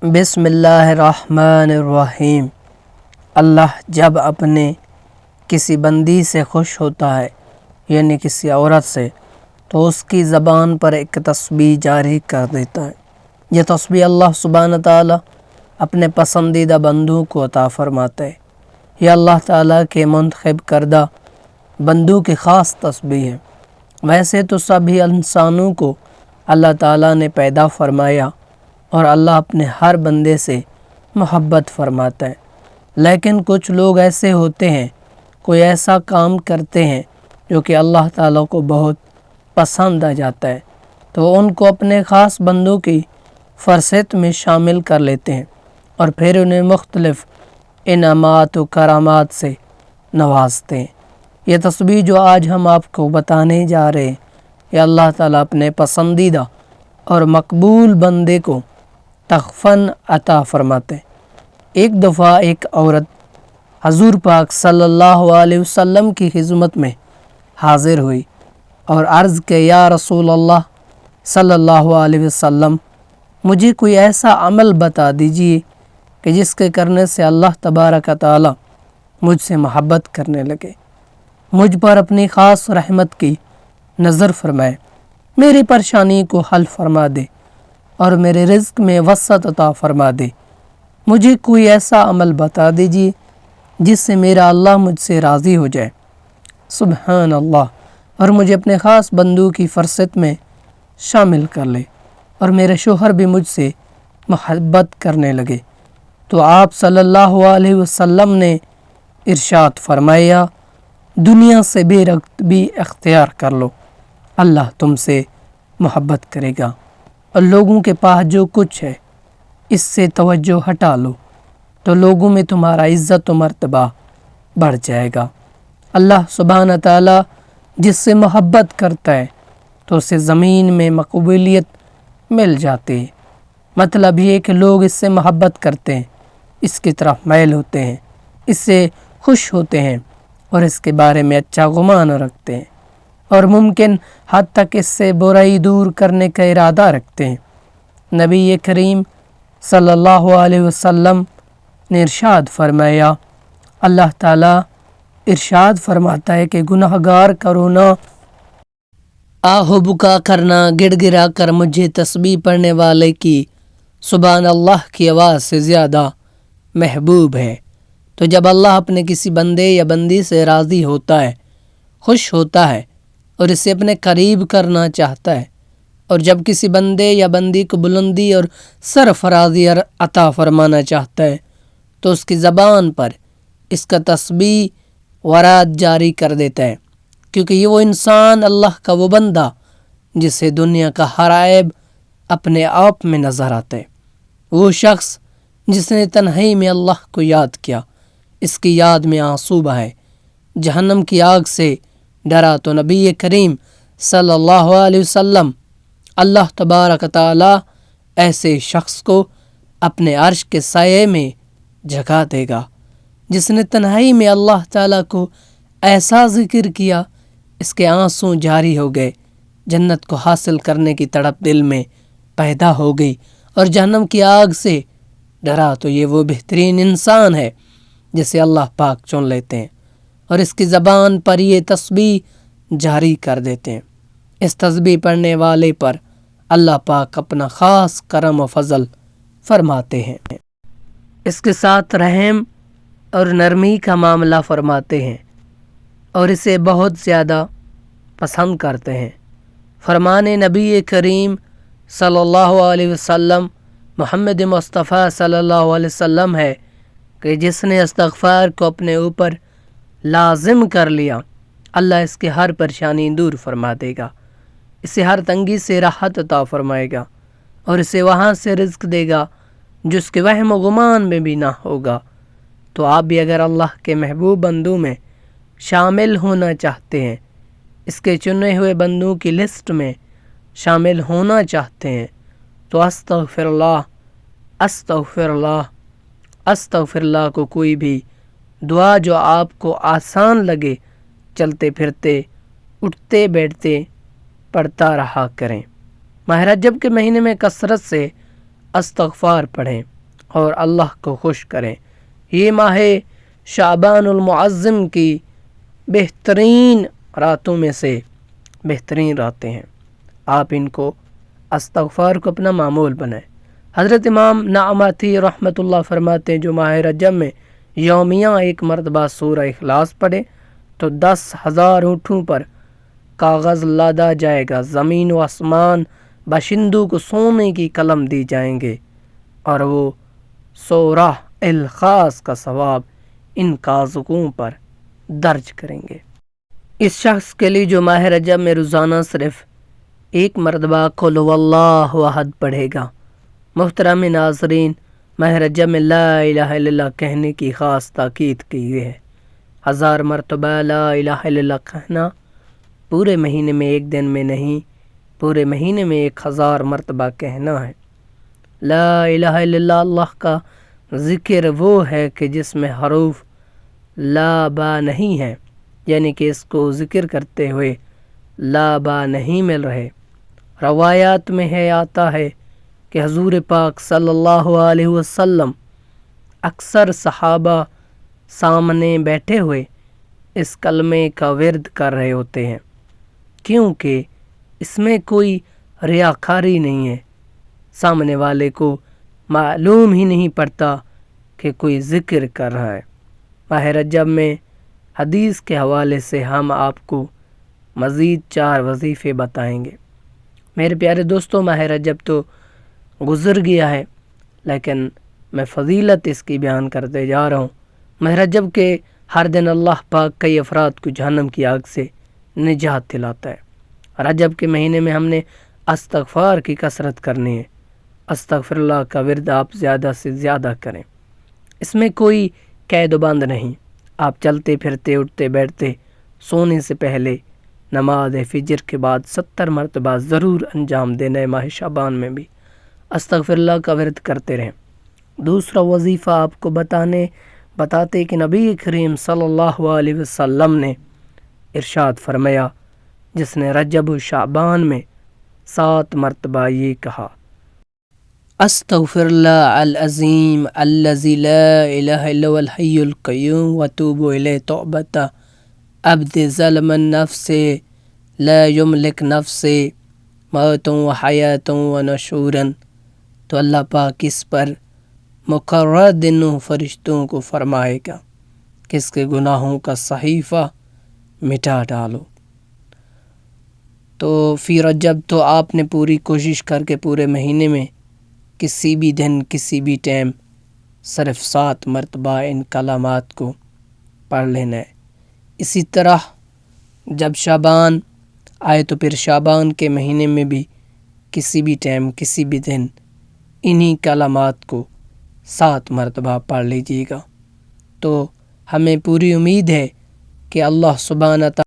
بسم اللہ الرحمن الرحیم۔ اللہ جب اپنے کسی بندی سے خوش ہوتا ہے یعنی کسی عورت سے تو اس کی زبان پر ایک تسبیح جاری کر دیتا ہے۔ یہ تسبیح اللہ سبحانہ تعالیٰ اپنے پسندیدہ بندوں کو عطا فرماتا ہے۔ یہ اللہ تعالیٰ کے منتخب کردہ بندوں کی خاص تسبیح ہے۔ ویسے تو سبھی انسانوں کو اللہ تعالیٰ نے پیدا فرمایا اور اللہ اپنے ہر بندے سے محبت فرماتا ہے، لیکن کچھ لوگ ایسے ہوتے ہیں، کوئی ایسا کام کرتے ہیں جو کہ اللہ تعالیٰ کو بہت پسند آ جاتا ہے، تو ان کو اپنے خاص بندوں کی فہرست میں شامل کر لیتے ہیں اور پھر انہیں مختلف انعامات و کرامات سے نوازتے ہیں۔ یہ تسبیح جو آج ہم آپ کو بتانے جا رہے ہیں، یہ اللہ تعالیٰ اپنے پسندیدہ اور مقبول بندے کو تخفن عطا فرماتے ہیں۔ ایک دفعہ ایک عورت حضور پاک صلی اللہ علیہ وسلم کی خدمت میں حاضر ہوئی اور عرض کہ یا رسول اللہ صلی اللہ علیہ وسلم، مجھے کوئی ایسا عمل بتا دیجئے کہ جس کے کرنے سے اللہ تبارک تعالیٰ مجھ سے محبت کرنے لگے، مجھ پر اپنی خاص رحمت کی نظر فرمائے، میری پریشانی کو حل فرما دے اور میرے رزق میں وسعت عطا فرما دے۔ مجھے کوئی ایسا عمل بتا دیجئے جس سے میرا اللہ مجھ سے راضی ہو جائے، سبحان اللہ، اور مجھے اپنے خاص بندوں کی فہرست میں شامل کر لے اور میرے شوہر بھی مجھ سے محبت کرنے لگے۔ تو آپ صلی اللہ علیہ وسلم نے ارشاد فرمایا، دنیا سے بے رغبتی اختیار کر لو، اللہ تم سے محبت کرے گا، اور لوگوں کے پاس جو کچھ ہے اس سے توجہ ہٹا لو تو لوگوں میں تمہارا عزت و مرتبہ بڑھ جائے گا۔ اللہ سبحانہ تعالیٰ جس سے محبت کرتا ہے تو اسے زمین میں مقبولیت مل جاتی ہے۔ مطلب یہ کہ لوگ اس سے محبت کرتے ہیں، اس کی طرف میل ہوتے ہیں، اس سے خوش ہوتے ہیں اور اس کے بارے میں اچھا گمان رکھتے ہیں، اور ممکن حد تک اس سے برائی دور کرنے کا ارادہ رکھتے ہیں۔ نبی کریم صلی اللہ علیہ وسلم نے ارشاد فرمایا، اللہ تعالیٰ ارشاد فرماتا ہے کہ گناہ گار کا رونا، آہ و بکا کرنا گڑ گڑا کر مجھے تسبیح پڑھنے والے کی سبحان اللہ کی آواز سے زیادہ محبوب ہے۔ تو جب اللہ اپنے کسی بندے یا بندی سے راضی ہوتا ہے، خوش ہوتا ہے اور اسے اپنے قریب کرنا چاہتا ہے، اور جب کسی بندے یا بندی کو بلندی اور سرفرازی عطا فرمانا چاہتا ہے تو اس کی زبان پر اس کا تسبیح ورد جاری کر دیتا ہے، کیونکہ یہ وہ انسان، اللہ کا وہ بندہ جسے دنیا کا ہر عیب اپنے آپ میں نظر آتا ہے، وہ شخص جس نے تنہائی میں اللہ کو یاد کیا، اس کی یاد میں آنسو بہائے، جہنم کی آگ سے ڈرا، تو نبی کریم صلی اللہ علیہ وسلم اللہ تبارک تعالیٰ ایسے شخص کو اپنے عرش کے سائے میں جگہ دے گا جس نے تنہائی میں اللہ تعالیٰ کو ایسا ذکر کیا، اس کے آنسو جاری ہو گئے، جنت کو حاصل کرنے کی تڑپ دل میں پیدا ہو گئی اور جہنم کی آگ سے ڈرا۔ تو یہ وہ بہترین انسان ہے جسے اللہ پاک چن لیتے ہیں اور اس کی زبان پر یہ تسبیح جاری کر دیتے ہیں۔ اس تسبیح پڑھنے والے پر اللہ پاک اپنا خاص کرم و فضل فرماتے ہیں، اس کے ساتھ رحم اور نرمی کا معاملہ فرماتے ہیں اور اسے بہت زیادہ پسند کرتے ہیں۔ فرمان نبی کریم صلی اللہ علیہ وسلم محمد مصطفیٰ صلی اللہ علیہ وسلم ہے کہ جس نے استغفار کو اپنے اوپر لازم کر لیا، اللہ اس کی ہر پریشانی دور فرما دے گا، اسے ہر تنگی سے راحت عطا فرمائے گا اور اسے وہاں سے رزق دے گا جس کے وہم و گمان میں بھی نہ ہوگا۔ تو آپ بھی اگر اللہ کے محبوب بندوں میں شامل ہونا چاہتے ہیں، اس کے چنے ہوئے بندوں کی لسٹ میں شامل ہونا چاہتے ہیں، تو استغفر اللہ استغفر اللہ استغفر اللہ کو کوئی بھی دعا جو آپ کو آسان لگے، چلتے پھرتے اٹھتے بیٹھتے پڑھتا رہا کریں۔ ماہ رجب کے مہینے میں کثرت سے استغفار پڑھیں۔ اور اللہ کو خوش کریں۔ یہ ماہ شعبان المعظم کی بہترین راتوں میں سے بہترین راتیں ہیں۔ آپ ان کو استغفار کو اپنا معمول بنائیں۔ حضرت امام نعمتی رحمۃ اللہ فرماتے ہیں جو ماہ رجب میں یومیہ ایک مرتبہ سورہ اخلاص پڑھے تو 10,000 اونٹوں پر کاغذ لادا جائے گا، زمین و آسمان باشندوں کو سونے کی قلم دی جائیں گے اور وہ سورہ الخاص کا ثواب ان کاغذوں پر درج کریں گے۔ اس شخص کے لیے جو ماہ رجب میں روزانہ صرف ایک مرتبہ قل هو اللہ احد پڑھے گا۔ محترم ناظرین، ماہ رجب میں لا الہ الا اللہ کہنے کی خاص تاکید کی گئی ہے۔ 1000 مرتبہ لا الہ الا اللہ کہنا پورے مہینے میں ایک دن میں نہیں، پورے مہینے میں 1000 مرتبہ کہنا ہے۔ لا الہ الا اللہ، اللہ کا ذکر وہ ہے کہ جس میں حروف لا با نہیں ہے، یعنی کہ اس کو ذکر کرتے ہوئے لا با نہیں مل رہے۔ روایات میں آتا ہے کہ حضور پاک صلی اللہ علیہ وسلم اکثر صحابہ سامنے بیٹھے ہوئے اس کلمے کا ورد کر رہے ہوتے ہیں، کیونکہ اس میں کوئی ریاکاری نہیں ہے، سامنے والے کو معلوم ہی نہیں پڑتا کہ کوئی ذکر کر رہا ہے۔ ماہ رجب میں حدیث کے حوالے سے ہم آپ کو مزید 4 وظیفے بتائیں گے۔ میرے پیارے دوستو، ماہ رجب تو گزر گیا ہے، لیکن میں فضیلت اس کی بیان کرتے جا رہا ہوں۔ ماہ رجب کے ہر دن اللہ پاک کئی افراد کو جہنم کی آگ سے نجات دلاتا ہے۔ رجب کے مہینے میں ہم نے استغفار کی کثرت کرنی ہے۔ استغفر اللہ کا ورد آپ زیادہ سے زیادہ کریں۔ اس میں کوئی قید و بند نہیں، آپ چلتے پھرتے اٹھتے بیٹھتے سونے سے پہلے نماز فجر کے بعد 70 مرتبہ ضرور انجام دینا ہے۔ ماہ شعبان میں بھی استغفر اللہ کا ورد کرتے رہیں۔ دوسرا وظیفہ آپ کو بتاتے کہ نبی کریم صلی اللہ علیہ وسلم نے ارشاد فرمایا، جس نے رجب و شعبان میں 7 مرتبہ یہ کہا، استغفر اللہ العظیم الذی لا الہ الا هو الحی القیوم واتوب الیہ توبۃ عبد ظلم النفس لا یملک نفس موت و حیات و نشورا۔ تو اللہ پاک اس پر مقرر دنوں فرشتوں کو فرمائے گا کہ اس کے گناہوں کا صحیفہ مٹا ڈالو۔ تو فی رجب تو آپ نے پوری کوشش کر کے پورے مہینے میں کسی بھی دن کسی بھی ٹائم صرف 7 مرتبہ ان کلمات کو پڑھ لینا ہے۔ اسی طرح جب شعبان آئے تو پھر شعبان کے مہینے میں بھی کسی بھی ٹائم کسی بھی دن انہی کلمات کو 7 مرتبہ پڑھ لیجیے گا۔ تو ہمیں پوری امید ہے کہ اللہ سبحانہ تعالیٰ